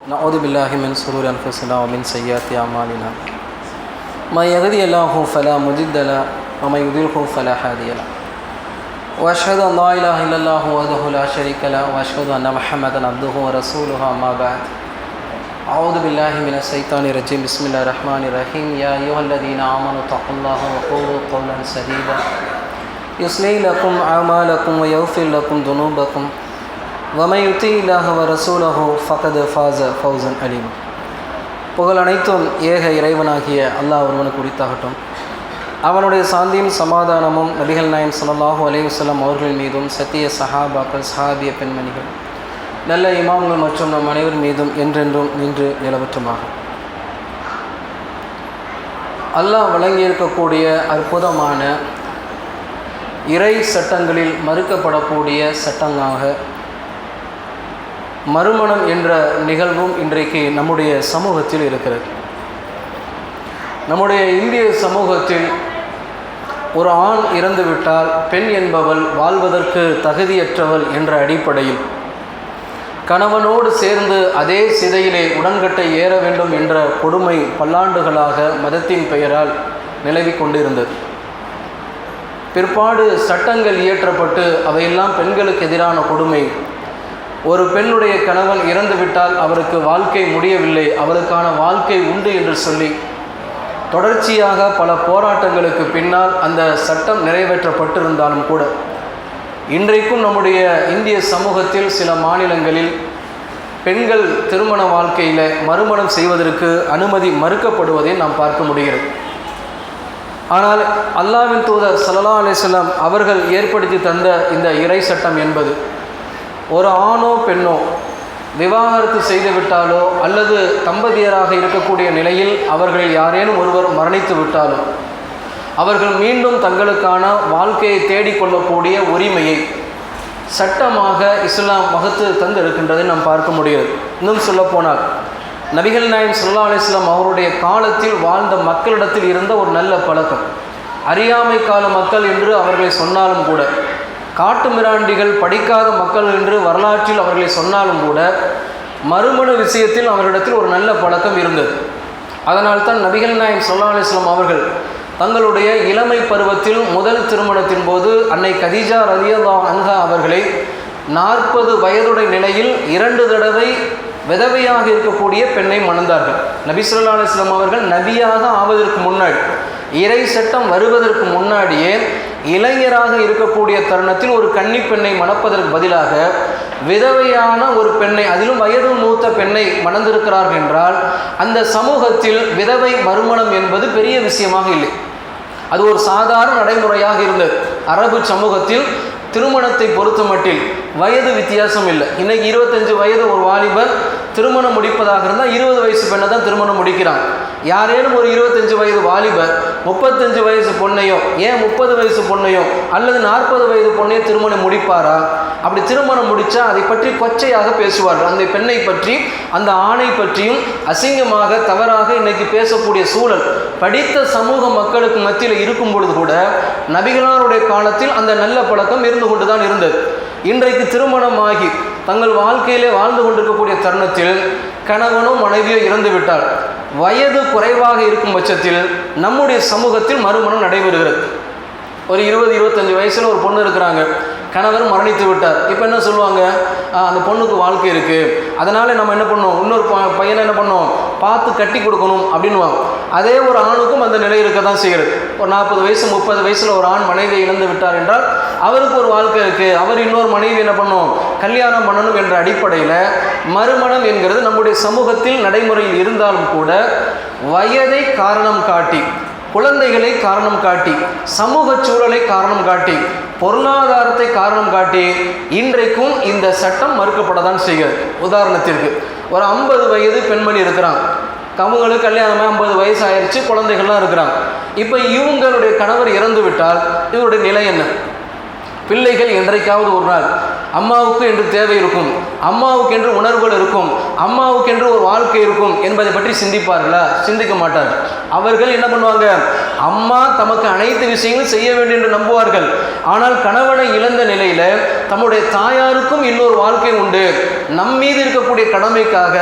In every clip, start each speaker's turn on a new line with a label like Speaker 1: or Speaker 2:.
Speaker 1: نعوذ بالله من شرور أنفسنا ومن سيئات أعمالنا من يهده الله فلا مضل له ومن يضلل فلا هادي له وأشهد أن لا إله إلا الله وحده لا شريك له وأشهد أن محمدا عبده ورسوله أما بعد أعوذ بالله من الشيطان الرجيم بسم الله الرحمن الرحيم يا أيها الذين آمنوا اتقوا الله وقولوا قولا سديدا يصلح لكم أعمالكم ويغفر لكم ذنوبكم ومن يطع الله ورسوله فقد فاز فوزا عظيما. புகழ் அனைத்தும் ஏக இறைவனாகிய அல்லாஹ் ஒருவனுக்கு உரித்தாகட்டும். அவனுடைய சாந்தியும் சமாதானமும் நபிகள் நாயகம் ஸல்லல்லாஹு அலைஹி வஸல்லம் அவர்கள் மீதும் சத்திய சஹாபாக்கள் சஹாபிய பெண்மணிகள் நல்ல இமாம்கள் மற்றும் நம் அனைவர் மீதும் என்றென்றும் நின்று நிலவற்றுமாக. அல்லாஹ் வழங்கியிருக்கக்கூடிய அற்புதமான இறை சட்டங்களில் மறுக்கப்படக்கூடிய சட்டங்களாக மறுமணம் என்ற நிகழ்வும் இன்றைக்கு நம்முடைய சமூகத்தில் இருக்கிறது. நம்முடைய இந்திய சமூகத்தில் ஒரு ஆண் இறந்துவிட்டால் பெண் என்பவள் வாழ்வதற்கு தகுதியற்றவள் என்ற அடிப்படையில் கணவனோடு சேர்ந்து அதே சிதையிலே உடன்கட்டை ஏற வேண்டும் என்ற கொடுமை பல்லாண்டுகளாக மதத்தின் பெயரால் நிலவி கொண்டிருந்தது. பிற்பாடு சட்டங்கள் இயற்றப்பட்டு அவையெல்லாம் பெண்களுக்கு எதிரான கொடுமை. ஒரு பெண்ணுடைய கணவன் இறந்துவிட்டால் அவருக்கு வாழ்க்கை முடியவில்லை, அவருக்கான வாழ்க்கை உண்டு என்று சொல்லி தொடர்ச்சியாக பல போராட்டங்களுக்கு பின்னால் அந்த சட்டம் நிறைவேற்றப்பட்டிருந்தாலும் கூட இன்றைக்கும் நம்முடைய இந்திய சமூகத்தில் சில மாநிலங்களில் பெண்கள் திருமண வாழ்க்கையில் மறுமணம் செய்வதற்கு அனுமதி மறுக்கப்படுவதை நாம் பார்க்க முடிகிறது. ஆனால் அல்லாஹ்வின் தூதர் ஸல்லல்லாஹு அலைஹி வஸல்லம் அவர்கள் ஏற்படுத்தி தந்த இந்த இறை சட்டம் என்பது ஒரு ஆணோ பெண்ணோ விவாகரத்து செய்துவிட்டாலோ அல்லது தம்பதியராக இருக்கக்கூடிய நிலையில் அவர்கள் யாரேனும் ஒருவர் மரணித்து விட்டாலோ அவர்கள் மீண்டும் தங்களுக்கான வாழ்க்கையை தேடிக்கொள்ளக்கூடிய உரிமையை சட்டமாக இஸ்லாம் வகுத்து தந்து இருக்கின்றதை நாம் பார்க்க முடிகிறது. இன்னும் சொல்லப்போனால் நபிகள் நாயகம் ஸல்லல்லாஹு அலைஹி வஸல்லம் அவருடைய காலத்தில் வாழ்ந்த மக்களிடத்தில் இருந்த ஒரு நல்ல பழக்கம், அறியாமை கால மக்கள் என்று அவர்களை சொன்னாலும் கூட, காட்டு மிராண்டிகள் படிக்காத மக்கள் என்று வரலாற்றில் அவர்களை சொன்னாலும் கூட, மறுமண விஷயத்தில் அவர்களிடத்தில் ஒரு நல்ல பழக்கம் இருந்தது. அதனால்தான் நபிகள் நாயகம் ஸல்லல்லாஹு அலைஹி வஸல்லம் அவர்கள் தங்களுடைய இளமை பருவத்தில் முதல் திருமணத்தின் போது அன்னை கதீஜா ரலியல்லாஹு அன்ஹா அவர்களை 40 வயதுடைய நிலையில் 2 தடவை விதவையாக இருக்கக்கூடிய பெண்ணை மணந்தார்கள். நபி ஸல்லல்லாஹு அலைஹி வஸல்லம் அவர்கள் நபியாக ஆவதற்கு முன்னாடி, இறை சட்டம் வருவதற்கு முன்னாடியே இளைஞராக இருக்கக்கூடிய தருணத்தில் ஒரு கன்னி பெண்ணை மணப்பதற்கு பதிலாக விதவையான ஒரு பெண்ணை, அதிலும் வயது மூத்த பெண்ணை மணந்திருக்கிறார்கள் என்றால் அந்த சமூகத்தில் விதவை மறுமணம் என்பது பெரிய விஷயமாக இல்லை. அது ஒரு சாதாரண நடைமுறையாக இருந்தது. அரபு சமூகத்தில் திருமணத்தை பொறுத்த மட்டில் வயது வித்தியாசம் இல்லை. இன்னைக்கு 25 வயது ஒரு வாலிபர் திருமணம் முடிப்பதாக இருந்தால் 20 வயசு பெண்ணை தான் திருமணம் முடிக்கிறான். யாரேனும் ஒரு 25 வயது வாலிபர் 35 வயசு பொண்ணையோ, ஏன் 30 வயசு பொண்ணையோ அல்லது 40 வயது பொண்ணையோ திருமணம் முடிப்பாரா? அப்படி திருமணம் முடித்தா அதை பற்றி கொச்சையாக பேசுவார்கள். அந்த பெண்ணை பற்றி அந்த ஆணை பற்றியும் அசிங்கமாக தவறாக இன்னைக்கு பேசக்கூடிய சூழல் படித்த சமூக மக்களுக்கு மத்தியில் இருக்கும் பொழுது கூட நபிகளாருடைய காலத்தில் அந்த நல்ல பழக்கம் இருந்து கொண்டுதான் இருந்தது. இன்றைக்கு திருமணமாகி தங்கள் வாழ்க்கையிலே வாழ்ந்து கொண்டிருக்கக்கூடிய தருணத்தில் கணவனோ மனைவியோ இறந்து விட்டால் வயது குறைவாக இருக்கும் பட்சத்தில் நம்முடைய சமூகத்தில் மறுமணம் நடைபெறுகிறது. ஒரு 20-25 வயசில் ஒரு பொண்ணு இருக்கிறாங்க, கணவர் மரணித்து விட்டார். இப்போ என்ன சொல்லுவாங்க, அந்த பொண்ணுக்கு வாழ்க்கை இருக்குது, அதனால் நம்ம என்ன பண்ணோம், இன்னொரு பையனை என்ன பண்ணோம், பார்த்து கட்டி கொடுக்கணும் அப்படின்வாங்க. அதே ஒரு ஆணுக்கும் அந்த நிலை இருக்க தான் செய்கிறது. ஒரு 40 வயசு 30 வயசில் ஒரு ஆண் மனைவியை இழந்து விட்டார் என்றால் அவருக்கு ஒரு வாழ்க்கை இருக்குது, அவர் இன்னொரு மனைவி என்ன பண்ணணும், கல்யாணம் பண்ணணும் என்ற அடிப்படையில் மறுமணம் என்கிறது நம்முடைய சமூகத்தில் நடைமுறையில் இருந்தாலும் கூட வயதை காரணம் காட்டி, குழந்தைகளை காரணம் காட்டி, சமூக சூழலை காரணம் காட்டி, பொருளாதாரத்தை காரணம் காட்டி இன்றைக்கும் இந்த சட்டம் மறுக்கப்படத்தான் செய்கிறது. உதாரணத்திற்கு ஒரு 50 வயது பெண்மணி இருக்கிறாங்க, அவங்களுக்கு கல்யாணமாக 50 வயசு ஆயிடுச்சு, குழந்தைகள்லாம் இருக்கிறாங்க. இப்போ இவங்களுடைய கணவர் இறந்து விட்டால் இவருடைய நிலை என்ன? பிள்ளைகள் என்றைக்காவது ஒரு நாள் அம்மாவுக்கு என்று தேவை இருக்கும், அம்மாவுக்கு என்று உணர்வுகள் இருக்கும், அம்மாவுக்கு என்று ஒரு வாழ்க்கை இருக்கும் என்பதை பற்றி சிந்திப்பார்களா? சிந்திக்க மாட்டார்கள். அவர்கள் என்ன பண்ணுவாங்க? அம்மா தமக்கு அனைத்து விஷயங்களும் செய்ய வேண்டும் என்று நம்புவார்கள். ஆனால் கணவனை இழந்த நிலையில தம்முடைய தாயாருக்கும் இன்னொரு வாழ்க்கை உண்டு, நம் மீது இருக்கக்கூடிய கடமைக்காக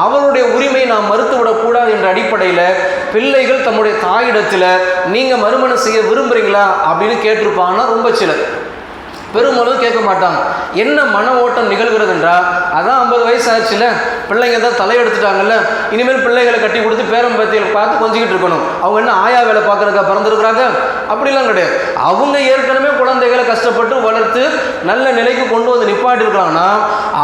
Speaker 1: அவருடைய உரிமை நாம் மறுத்துவிடக்கூடாது என்ற அடிப்படையில் பிள்ளைகள் தம்முடைய தாயிடத்தில் நீங்க மறுமணம் செய்ய விரும்புறீங்களா அப்படின்னு கேட்டிருப்பாங்கன்னா ரொம்ப சிலர், பெரும்பாலும் கேட்க மாட்டாங்க. என்ன மன ஓட்டம் நிகழ்கிறது என்றால், அதான் 50 வயசு ஆச்சுல, பிள்ளைங்க தான் தலையெடுத்துட்டாங்கல்ல, இனிமேல் பிள்ளைகளை கட்டி கொடுத்து பேரம்பத்தியில் பார்த்து கொஞ்சிக்கிட்டு இருக்கணும். அவங்க என்ன ஆயா வேலை பார்க்கறதுக்கா பிறந்திருக்கிறாங்க? அப்படிலாம் கிடையாது. அவங்க ஏற்கனவே குழந்தைகளை கஷ்டப்பட்டு வளர்த்து நல்ல நிலைக்கு கொண்டு வந்து நிப்பாட்டி இருக்கிறாங்கன்னா,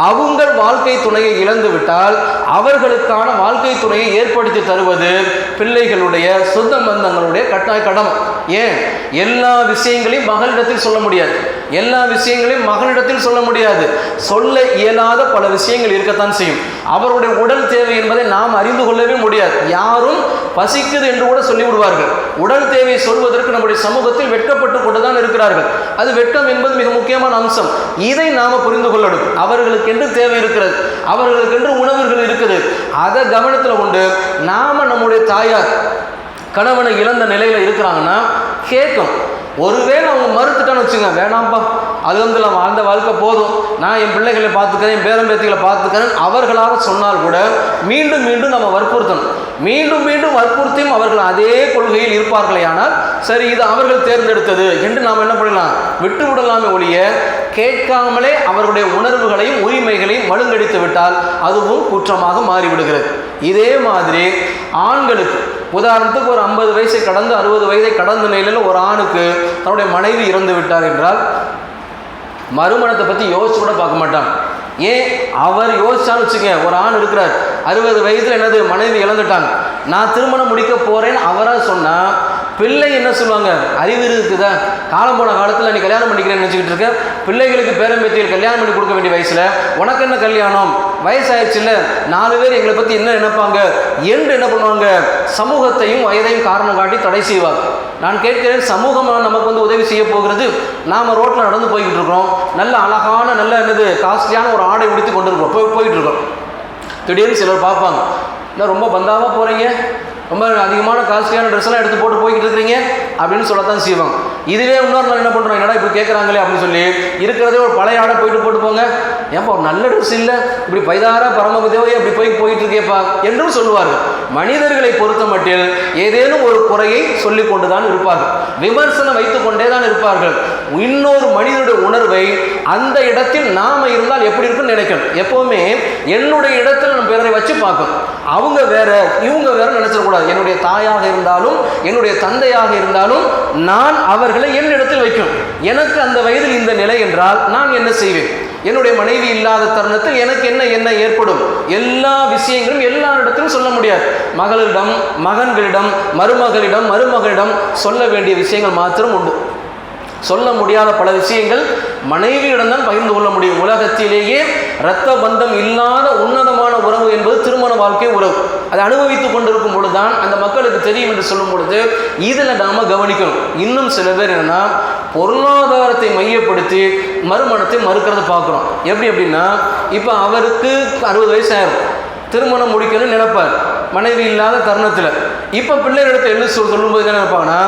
Speaker 1: அவங்க வாழ்க்கை துணையை இழந்து விட்டால் அவர்களுக்கான வாழ்க்கை துணையை ஏற்படுத்தி தருவது பிள்ளைகளுடைய சொந்த பந்தங்களுடைய கட்டாய கடமை. ஏன்? எல்லா விஷயங்களையும் மகளிடத்தில் சொல்ல முடியாது, எல்லா விஷயங்களையும் மகனிடத்தில் சொல்ல முடியாது. சொல்ல இயலாத பல விஷயங்கள் இருக்கத்தான் செய்யும். அவருடைய உடல் தேவை என்பதை நாம் அறிந்து கொள்ளவே முடியாது. யாரும் பசிக்குது என்று கூட சொல்லிவிடுவார்கள். உடல் தேவையை சொல்வதற்கு நம்முடைய சமூகத்தில் வெட்கப்பட்டு கொண்டுதான் இருக்கிறார்கள். அது வெட்கம் என்பது மிக முக்கியமான அம்சம். இதை நாம புரிந்து கொள்ளணும். அவர்களுக்கென்று தேவை இருக்கிறது, அவர்களுக்கென்று உணவுகள் இருக்குது. அதை கவனத்தில் கொண்டு நாம நம்முடைய தாயார் கணவனை இழந்த நிலையில இருக்கிறாங்கன்னா கேட்கும். ஒருவேளை அவங்க மறுத்துட்டான்னு வச்சுங்க, வேணாம்ப்பா அது வந்து நான் வாழ்ந்த வாழ்க்கை போதும், நான் என் பிள்ளைகளை பார்த்துக்கிறேன், என் பேரம்பேத்திகளை பார்த்துக்கிறேன் அவர்களாக சொன்னால் கூட மீண்டும் மீண்டும் நம்ம வற்புறுத்தணும். மீண்டும் மீண்டும் வற்புறுத்தியும் அவர்கள் அதே கொள்கையில் இருப்பார்களே ஆனால் சரி இது அவர்கள் தேர்ந்தெடுத்தது என்று நாம் என்ன பண்ணலாம்? விட்டு விடலாமே ஒழிய கேட்காமலே அவர்களுடைய உணர்வுகளையும் உரிமைகளையும் மழுங்கடித்து விட்டால் அதுவும் குற்றமாக மாறிவிடுகிறது. இதே மாதிரி ஆண்களுக்கு உதாரணத்துக்கு ஒரு 50 வயசை கடந்து 60 வயதை கடந்த நிலையில் ஒரு ஆணுக்கு தன்னுடைய மனைவி இறந்து விட்டார் என்றால் மறுமணத்தை பற்றி யோசிச்சு கூட பார்க்க மாட்டான். ஏன்? அவர் யோசிச்சான்னு வச்சுக்க, ஒரு ஆண் இருக்கிறார் 60 வயதில் என்னது மனைவி இழந்துட்டாங்க, நான் திருமணம் முடிக்க போறேன்னு அவராக சொன்னால் பிள்ளை என்ன சொல்லுவாங்க? அறிவு இருக்குதா? காலம் போன காலத்தில் நீ கல்யாணம் பண்ணிக்கிறேன்னு நினச்சிக்கிட்டு இருக்க, பிள்ளைகளுக்கு பேரம்பேத்தியில் கல்யாணம் பண்ணி கொடுக்க வேண்டிய வயசில் உனக்கு என்ன கல்யாணம், வயசாயிடுச்சுல்ல, 4 பேர் எங்களை பற்றி என்ன நினைப்பாங்க என்று என்ன பண்ணுவாங்க? சமூகத்தையும் வயதையும் காரணம் காட்டி தடை செய்வாங்க. நான் கேட்கிறேன், சமூகமாக நமக்கு வந்து உதவி செய்ய போகிறது? நாம் ரோட்டில் நடந்து போய்கிட்டு இருக்கிறோம், நல்ல அழகான நல்ல என்னது காஸ்ட்லியான ஒரு ஆடை உடுத்தி கொண்டு இருக்கிறோம், போயிட்டு இருக்கோம். திடீர்னு சிலர் பார்ப்பாங்க, இல்லை ரொம்ப பந்தாவாக போகிறீங்க, ரொம்ப அதிகமான காஸ்ட்லியான ட்ரெஸ் எல்லாம் எடுத்து போட்டு போய்கிட்டு இருக்கிறீங்க அப்படின்னு சொல்லத்தான் செய்வாங்க. இதுவே இன்னொரு நாள் என்ன பண்ணுறோம், என்னடா இப்படி கேட்குறாங்களே அப்படின்னு சொல்லி இருக்கிறதே ஒரு பழைய ஆடை போட்டு போங்க, ஏன்ப்பா ஒரு நல்ல ட்ரெஸ் இல்லை, இப்படி பைதாரா பரமபதேவையே அப்படி போயிட்டு இருக்கேப்பா என்றும் சொல்லுவார்கள். மனிதர்களை பொறுத்த மட்டில் ஏதேனும் ஒரு குறையை சொல்லி கொண்டு தான் இருப்பார்கள், விமர்சனம் வைத்து கொண்டே தான் இருப்பார்கள். இன்னொரு மனிதனுடைய உணர்வை அந்த இடத்தில் நாம இருந்தால் எப்படி இருக்குன்னு நினைக்கணும். எப்பவுமே என்னுடைய இடத்துல நம்ம பிறரை வச்சு பார்க்கணும். அவங்க வேற இவங்க வேற நினைச்சிடக்கூடாது. என்னுடைய தாயாக இருந்தாலும் என்னுடைய தந்தையாக இருந்தாலும் நான் அவர்களை என் இடத்தில் வைக்கும். எனக்கு அந்த வயதில் இந்த நிலை என்றால் நான் என்ன செய்வேன்? என்னுடைய மனைவி இல்லாத தருணத்தில் எனக்கு என்ன ஏற்படும்? எல்லா விஷயங்களும் எல்லா இடத்திலும் சொல்ல முடியாது. மகளிடம், மகன்களிடம், மருமகளிடம் சொல்ல வேண்டிய விஷயங்கள் மாத்திரம் உண்டு. சொல்ல முடியாத பல விஷயங்கள் மனைவியிடம் தான் பகிர்ந்து கொள்ள முடியும். உலகத்திலேயே இரத்த பந்தம் இல்லாத உன்னதமான உறவு என்பது திருமண வாழ்க்கை உறவு. அதை அனுபவித்துக் கொண்டிருக்கும் பொழுதுதான் அந்த மக்களுக்கு தெரியும் என்று சொல்லும் பொழுது இதில் நாம கவனிக்கணும். இன்னும் சில பேர் என்னன்னா பொருளாதாரத்தை மையப்படுத்தி மறுமணத்தை மறுக்கிறத பார்க்குறோம். எப்படி அப்படின்னா, இப்போ அவருக்கு 60 வயசு ஆயிரும், திருமணம் முடிக்கணும்னு நினைப்பார் மனைவி இல்லாத தருணத்தில். இப்போ பிள்ளைகளிடத்தை என்ன சொல்லும்போது என்ன நினைப்பாங்கன்னா,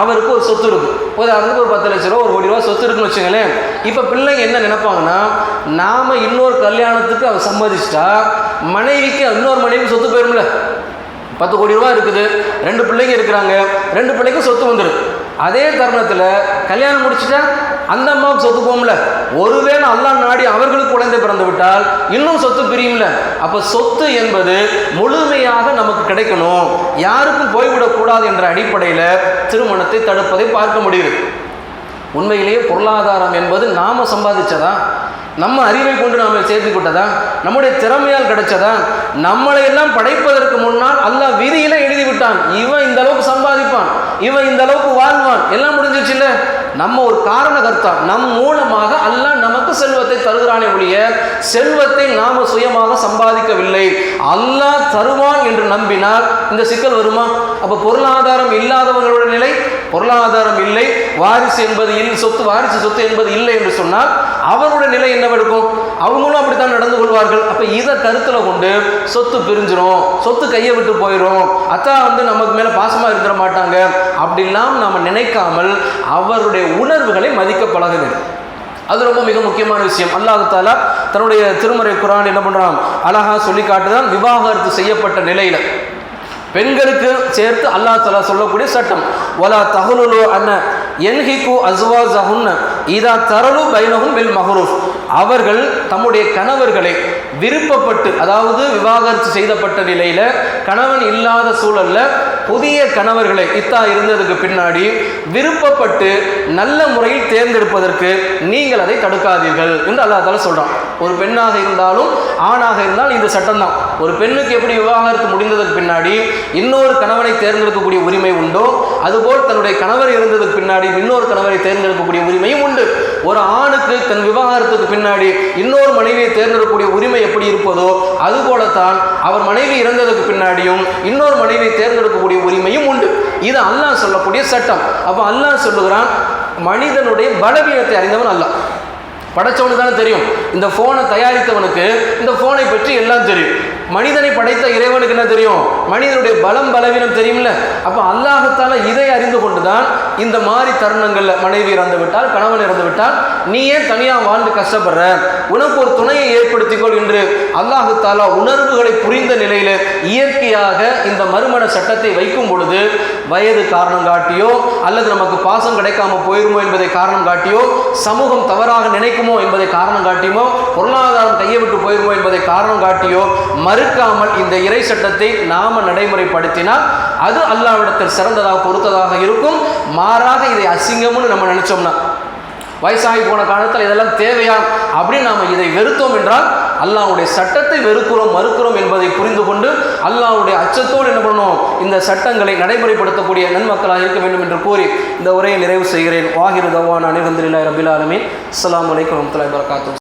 Speaker 1: அவருக்கு ஒரு சொத்து இருக்கும், உதாரணத்துக்கு ஒரு 10 லட்ச ரூபா 1 கோடி ரூபா சொத்து இருக்குன்னு வச்சுங்களேன். இப்போ பிள்ளைங்க என்ன நினைப்பாங்கன்னா, நாம் இன்னொரு கல்யாணத்துக்கு அவர் சம்மதிச்சிட்டா மனைவிக்கு இன்னொரு மனைவி சொத்து போயிரும்ல. 10 கோடி ரூபா இருக்குது, 2 பிள்ளைங்க இருக்கிறாங்க, 2 பிள்ளைக்கும் சொத்து வந்துடும். அதே தருணத்தில் கல்யாணம் முடிச்சுட்டா அந்த அம்மாவுக்கு சொத்து போகும்ல. ஒருவேளை அல்லாஹ் நாடி அவர்களுக்கு குழந்தை பிறந்து விட்டால் இன்னும் சொத்து பிரியும்ல. அப்போ சொத்து என்பது முழுமையாக நமக்கு கிடைக்கணும், யாருக்கும் போய்விடக்கூடாது என்ற அடிப்படையில் திருமணத்தை தடுப்பதை பார்க்க முடியுது. உண்மையிலேயே பொருளாதாரம் என்பது நாம சம்பாதிச்சதா, நம்ம அறிவை கொண்டு நாம் சேர்த்து கொண்டதா, நம்முடைய திறமையால் கிடைச்சதா, நம்மளை எல்லாம் படைப்பதற்கு முன்னால் அல்லாஹ் விதியில எழுதி விட்டான், இவன் இந்த அளவுக்கு சம்பாதிப்பான், இவன் இந்த அளவுக்கு வாழ்வான், எல்லாம் முடிஞ்சிச்சு இல்ல. நம்ம ஒரு காரணகர்த்தா, நம் மூலமாக அல்லாஹ் நமக்கு செல்வத்தை தருகிறானே ஒழிய செல்வத்தை நாம சுயமாக சம்பாதிக்கவில்லை. அல்லாஹ் தருவான் என்று நம்பினால் இந்த சிக்கல் வருமா? அப்ப பொருளாதாரம் இல்லாதவங்களோட நிலை, பொருளாதாரம் இல்லை, வாரிசு என்பது இல்லை, சொத்து வாரிசு சொத்து என்பது இல்லை என்று சொன்னால் அவருடைய நிலை என்னவெடுக்கும்? அவங்களும் அப்படித்தான் நடந்து கொள்வார்கள். அப்ப இதை கருத்துல கொண்டு சொத்து பிரிஞ்சிரும், சொத்து கையை விட்டு போயிடும், அத்தா நமக்கு மேல பாசமா இருந்துட மாட்டாங்க அப்படிலாம் நாம நினைக்காமல் அவருடைய உணர்வுகளை மதிக்க பழக வேண்டும். அது ரொம்ப மிக முக்கியமான விஷயம். அல்லாஹ் தஆலா தன்னுடைய திருமறை குர்ஆன் என்ன பண்றான், அழகா சொல்லி காட்டுதான். விவாகரத்து செய்யப்பட்ட நிலையில பெண்களுக்கு சேர்த்து அல்லாஹ் தஆலா சொல்லக்கூடிய சட்டம், வலா தஹலுலு அன்ன யன்ஹிகு அஸ்வாஜஹுன்ன இதா தரலு பைனஹும் பில் மஹ்ரூஃப். அவர்கள் தம்முடைய கணவர்களை விருப்பப்பட்டு, அதாவது விவாகரத்து செய்யப்பட்ட நிலையில கணவன் இல்லாத சூழல்ல புதிய கணவர்களை இத்தா இருந்ததுக்கு பின்னாடி விருப்பப்பட்டு நல்ல முறையில் தேர்ந்தெடுப்பதற்கு நீங்கள் அதை தடுக்காதீர்கள் என்று அல்லாஹ் தஆலா சொல்றான். ஒரு பெண்ணாக இருந்தாலும் ஆணாக இருந்தாலும் இந்த சட்டம் தான். ஒரு பெண்ணுக்கு எப்படி விவாகரத்து முடிந்ததுக்கு பின்னாடி இன்னொரு கணவனை தேர்ந்தெடுக்கக்கூடிய உரிமை உண்டோ, அதுபோல் தன்னுடைய கணவர் இருந்ததுக்கு பின்னாடி இன்னொரு கணவரை தேர்ந்தெடுக்கக்கூடிய உரிமையும் உண்டு. ஒரு ஆணுக்கு தன் விவாகரத்துக்கு பின்னாடி இன்னொரு மனைவியை தேர்ந்தெடுக்கக்கூடிய உரிமை எப்படி இருப்பதோ அதுபோலத்தான் அவர் மனைவி இறந்ததுக்கு பின்னாடியும் இன்னொரு மனைவியை தேர்ந்தெடுக்கக்கூடிய உரிமையும் உண்டு. இது அல்லாஹ் சொல்லக்கூடிய சட்டம். அப்ப அல்லாஹ் சொல்லுகிறான், மனிதனுடைய பலவீனத்தை அறிந்தவன் அல்லாஹ். படைச்சவனுக்கு தானே தெரியும். இந்த போனை தயாரித்தவனுக்கு இந்த போனை பற்றி எல்லாம் தெரியும். மனிதனை படைத்த இறைவனுக்கு என்ன தெரியும்? மனிதனுடைய பலம் பலவீனம் தெரியும்ல. அப்ப அல்லாஹ் தஆலா இதை அறிந்து கொண்டுதான் இந்த மாதிரி தருணங்கள்ல மனைவி இறந்து விட்டால், கணவன் இறந்து விட்டால், நீ ஏன் தனியா வாழ்ந்து கஷ்டப்படுற, உனக்கு ஒரு துணையை ஏற்படுத்திக்கொள் என்று அல்லாஹ் தஆலா உணர்வுகளை புரிந்த நிலையில இயற்கையாக இந்த மறுமண சட்டத்தை வைக்கும் பொழுது வயது காரணம் காட்டியோ அல்லது நமக்கு பாசம் கிடைக்காம போயிருமோ என்பதை காரணம் காட்டியோ, சமூகம் தவறாக நினைக்குமோ என்பதை காரணம் காட்டியோ, பொருளாதாரம் கையை விட்டு போயிருமோ என்பதை காரணம் காட்டியோ மறுக்காமல் இந்த இறை சட்டத்தை நாம நடைமுறைப்படுத்தினால் அது அல்லாஹ்விடத்தில் சிறந்ததாக பொருத்ததாக இருக்கும். மாறாக இதை அசிங்கம்னு நம்ம நினைச்சோம்னா, வயசாகி போன காலத்தில் இதெல்லாம் தேவையா அப்படின்னு நாம இதை வெறுத்தோம் என்றால் அல்லாஹ்வுடைய சட்டத்தை வெறுக்கிறோம், மறுக்கிறோம் என்பதை புரிந்து கொண்டு அல்லாஹ்வுடைய அச்சத்தோடு என்ன பண்ணணும், இந்த சட்டங்களை நடைமுறைப்படுத்தக்கூடிய நன்மக்களாக இருக்க வேண்டும் என்று கூறி இந்த உரையை நிறைவு செய்கிறேன். வாஹிரு தவானா அல்ஹம்துலில்லாஹி ரப்பில் ஆலமீன். அஸ்ஸலாமு அலைக்கும் வரஹ்மத்துல்லாஹி வபரகாத்துஹு.